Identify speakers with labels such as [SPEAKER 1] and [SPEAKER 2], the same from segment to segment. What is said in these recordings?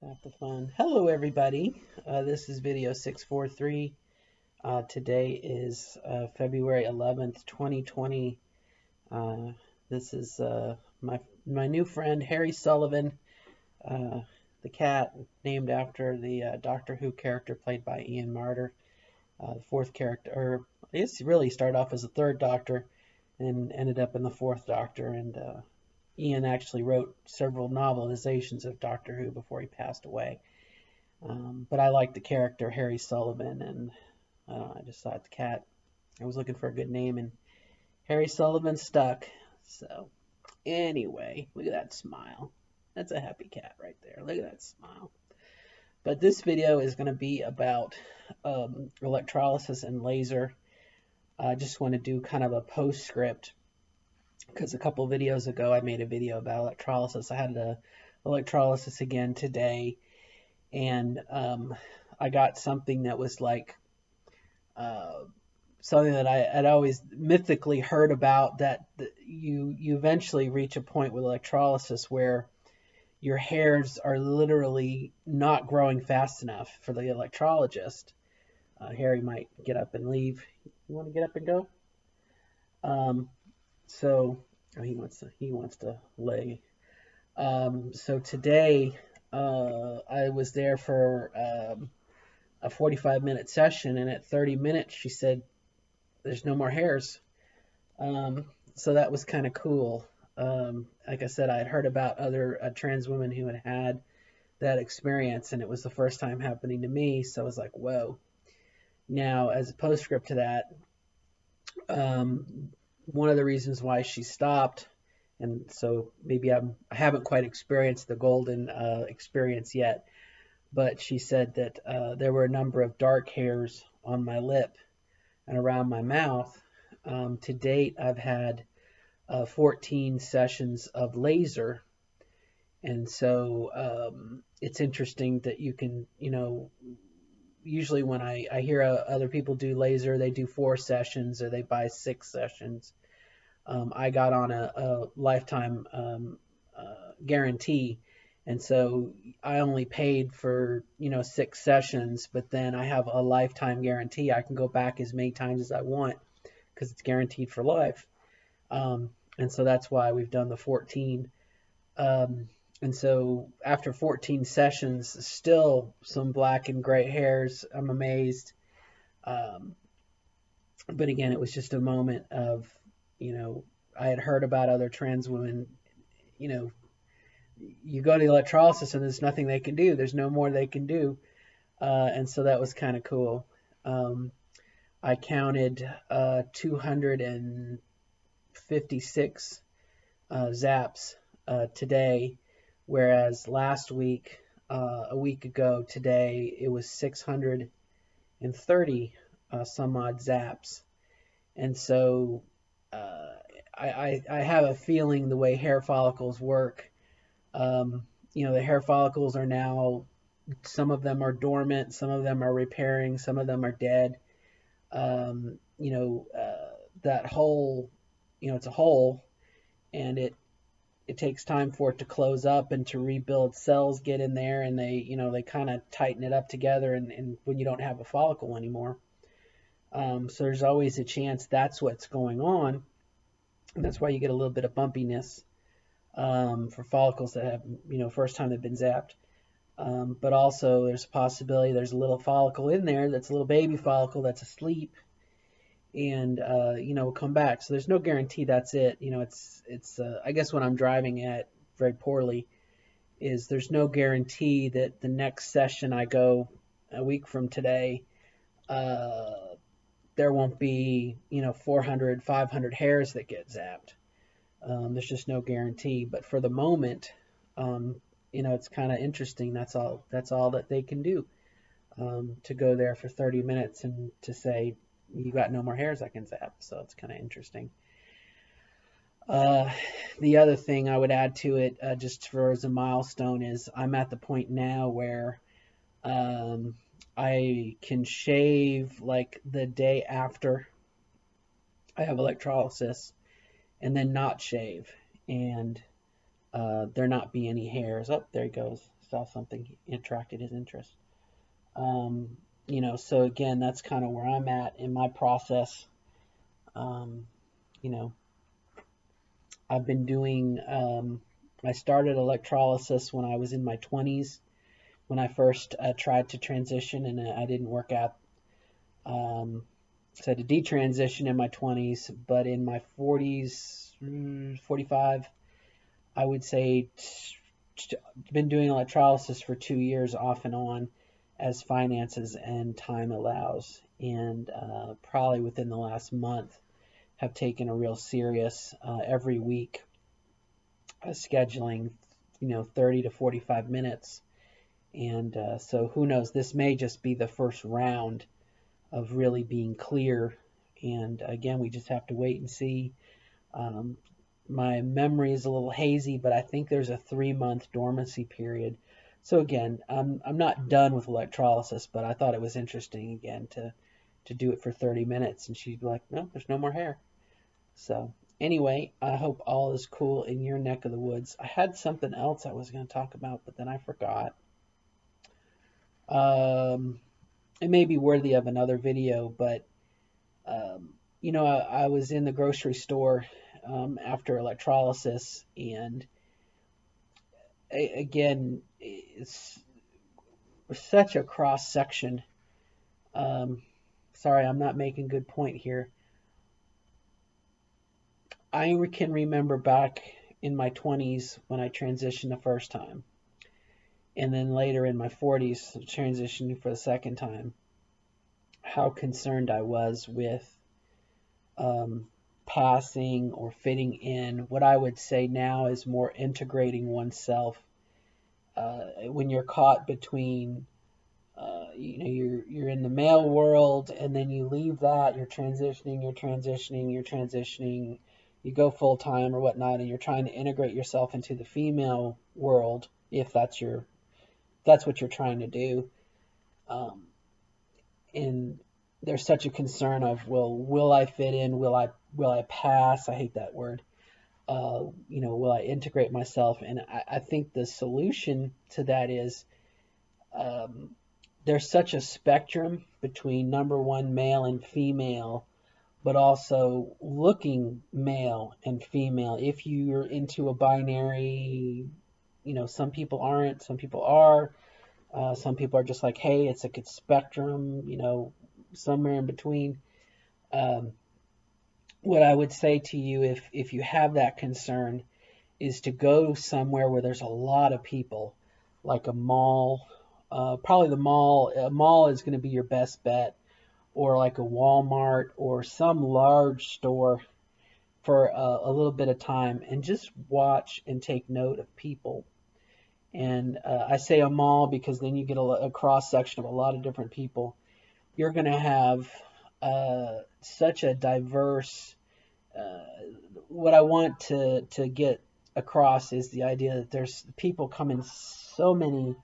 [SPEAKER 1] Have the fun. Hello, everybody. This is video 643. Today is February 11th, 2020. This is my new friend Harry Sullivan, the cat named after the Doctor Who character played by Ian Marter, the fourth character, or I guess he really started off as the third Doctor and ended up in the fourth Doctor. And Ian actually wrote several novelizations of Doctor Who before he passed away. But I like the character Harry Sullivan, and I just thought the cat. I was looking for a good name, and Harry Sullivan stuck. So anyway, look at that smile. That's a happy cat right there. Look at that smile. But this video is going to be about electrolysis and laser. I just want to do kind of a postscript because a couple videos ago I made a video about electrolysis. I had electrolysis again today, and I got something that was like something that I had always mythically heard about, that you eventually reach a point with electrolysis where your hairs are literally not growing fast enough for the electrologist. Harry might get up and leave. You want to get up and go? So he wants to lay. So today I was there for a 45-minute session, and at 30 minutes she said there's no more hairs. So that was kind of cool. Like I said, I had heard about other trans women who had had that experience, and it was the first time happening to me, so I was like, whoa. Now, as a postscript to that, one of the reasons why she stopped, and so maybe I haven't quite experienced the golden experience yet, but she said that there were a number of dark hairs on my lip and around my mouth. To date, I've had 14 sessions of laser, and so it's interesting that you can, usually when I hear other people do laser, they do 4 sessions or they buy 6 sessions. I got on a lifetime guarantee, and so I only paid for 6 sessions, but then I have a lifetime guarantee. I can go back as many times as I want because it's guaranteed for life. And so that's why we've done the 14. And so after 14 sessions, still some black and gray hairs. I'm amazed. But again, it was just a moment of, I had heard about other trans women, you go to electrolysis and there's nothing they can do. There's no more they can do. And so that was kind of cool. I counted 256 zaps today, whereas last week, a week ago today, it was 630 some odd zaps. And so I have a feeling the way hair follicles work, the hair follicles are now, some of them are dormant, some of them are repairing, some of them are dead. That hole, it's a hole, and it takes time for it to close up and to rebuild. Cells get in there, and they kind of tighten it up together, and when you don't have a follicle anymore. So there's always a chance that's what's going on, and that's why you get a little bit of bumpiness for follicles that have, first time they've been zapped. But also there's a possibility there's a little follicle in there that's a little baby follicle that's asleep, and will come back. So there's no guarantee that's it. It's I guess what I'm driving at very poorly is there's no guarantee that the next session I go a week from today, there won't be 400, 500 hairs that get zapped. There's just no guarantee. But for the moment, it's kind of interesting. That's all that they can do, to go there for 30 minutes and to say, you got no more hairs I can zap. So it's kind of interesting. The other thing I would add to it, just for as a milestone, is I'm at the point now where I can shave like the day after I have electrolysis and then not shave. And there not be any hairs. Oh, there he goes. Saw something, attracted his interest. Um, so again, that's kind of where I'm at in my process. Um, you know, I've been doing, I started electrolysis when I was in my 20s, when I first tried to transition, and I didn't work out. Um, so I had to detransition in my 20s, but in my 40s, 45, I would say been doing electrolysis for 2 years off and on as finances and time allows. And probably within the last month have taken a real serious every week scheduling, 30 to 45 minutes. And so who knows, this may just be the first round of really being clear. And again, we just have to wait and see. Um, my memory is a little hazy, but I think there's a 3-month dormancy period. So again, I'm not done with electrolysis, but I thought it was interesting again to do it for 30 minutes. And she'd be like, no, there's no more hair. So anyway, I hope all is cool in your neck of the woods. I had something else I was going to talk about, but then I forgot. It may be worthy of another video, but I was in the grocery store after electrolysis, and again, it's such a cross section. Sorry, I'm not making good point here. I can remember back in my 20s when I transitioned the first time, and then later in my 40s transitioning for the second time, how concerned I was with passing or fitting in. What I would say now is more integrating oneself. When you're caught between, you're in the male world, and then you leave that, you're transitioning, you go full time or whatnot, and you're trying to integrate yourself into the female world, if that's what you're trying to do. And there's such a concern of, well, will I fit in? Will I pass? I hate that word. Will I integrate myself? And I think the solution to that is there's such a spectrum between, number one, male and female, but also looking male and female. If you're into a binary, some people aren't, some people are. Some people are just like, hey, it's a good spectrum, somewhere in between. What I would say to you, if you have that concern, is to go somewhere where there's a lot of people, like a mall. Probably the mall. A mall is going to be your best bet, or like a Walmart or some large store for a little bit of time, and just watch and take note of people. And I say a mall because then you get a cross section of a lot of different people. You're going to have such a diverse. What I want to get across is the idea that there's people come in so many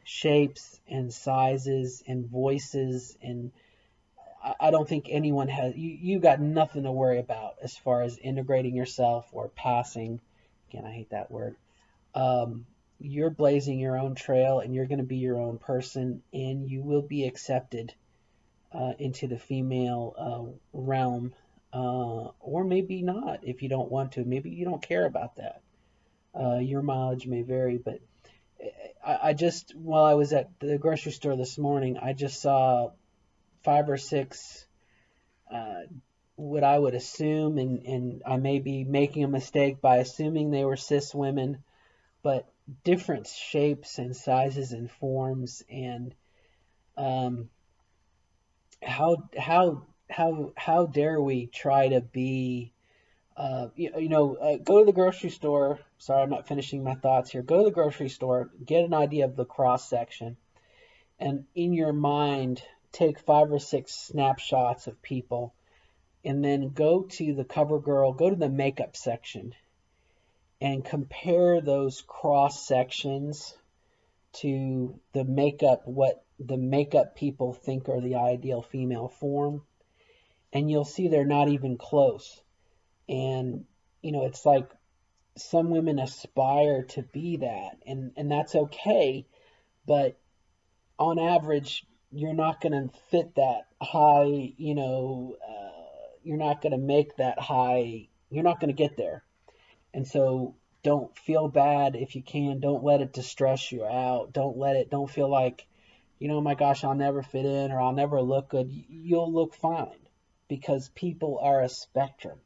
[SPEAKER 1] shapes and sizes and voices, and I don't think anyone has. You got nothing to worry about as far as integrating yourself or passing. Again, I hate that word. You're blazing your own trail, and you're going to be your own person, and you will be accepted into the female realm, or maybe not if you don't want to. Maybe you don't care about that. Your mileage may vary, but I just, while I was at the grocery store this morning, I just saw 5 or 6 what I would assume, and I may be making a mistake by assuming they were cis women, but different shapes and sizes and forms, and how dare we try to be go to the grocery store. Sorry, I'm not finishing my thoughts here. Go to the grocery store, get an idea of the cross section, and in your mind take 5 or 6 snapshots of people, and then go to the CoverGirl, go to the makeup section, and compare those cross sections to the makeup, what the makeup people think are the ideal female form, and you'll see they're not even close. And it's like some women aspire to be that, and that's okay, but on average, you're not going to fit that high, you're not going to make that high, you're not going to get there. And so don't feel bad if you can. Don't let it distress you out. Don't feel like, oh my gosh, I'll never fit in or I'll never look good. You'll look fine because people are a spectrum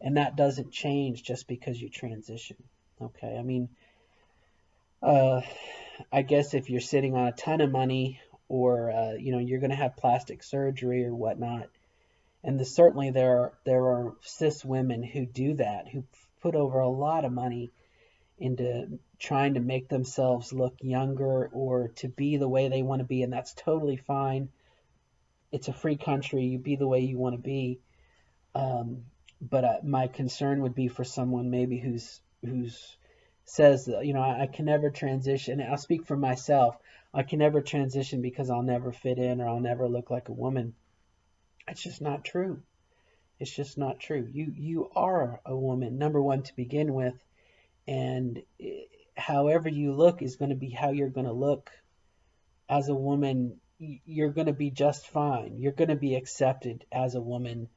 [SPEAKER 1] and that doesn't change just because you transition. Okay. I mean, uh, I guess if you're sitting on a ton of money or, you're going to have plastic surgery or whatnot, and certainly there are cis women who do that, who put over a lot of money into trying to make themselves look younger or to be the way they want to be, and that's totally fine. It's a free country. You be the way you want to be. Um, but my concern would be for someone maybe who's says that, I can never transition. I'll speak for myself. I can never transition because I'll never fit in or I'll never look like a woman. It's just not true. It's just not true. You are a woman, number one, to begin with, and however you look is going to be how you're going to look as a woman. You're going to be just fine. You're going to be accepted as a woman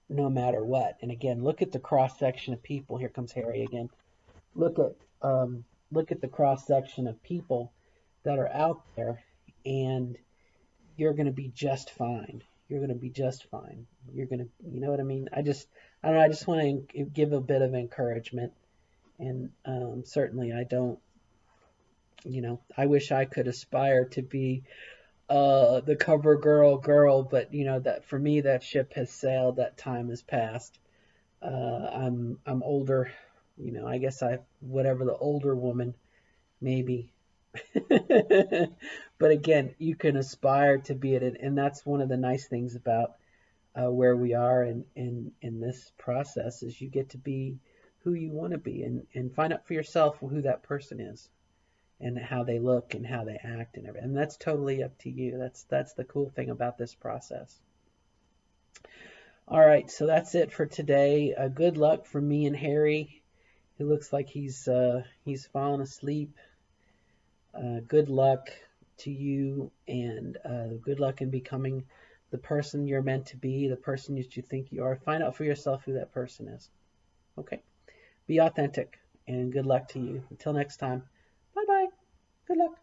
[SPEAKER 1] no matter what. And again, look at the cross section of people. Here comes Harry again. Look at look at the cross section of people that are out there, and you're going to be just fine. You're going to be just fine. You're going to, you know what I mean? I don't know. I just want to give a bit of encouragement, and certainly I don't, I wish I could aspire to be the cover girl, but that for me that ship has sailed. That time has passed. I'm older. I guess I whatever the older woman maybe. But again, you can aspire to be it, and that's one of the nice things about where we are in this process is you get to be who you want to be and find out for yourself who that person is and how they look and how they act and everything. And that's totally up to you. That's the cool thing about this process. All right, so that's it for today. Good luck from me and Harry. It looks like he's fallen asleep. Good luck to you, and good luck in becoming the person you're meant to be, the person that you think you are. Find out for yourself who that person is. Okay? Be authentic, and good luck to you. Until next time, bye bye. Good luck.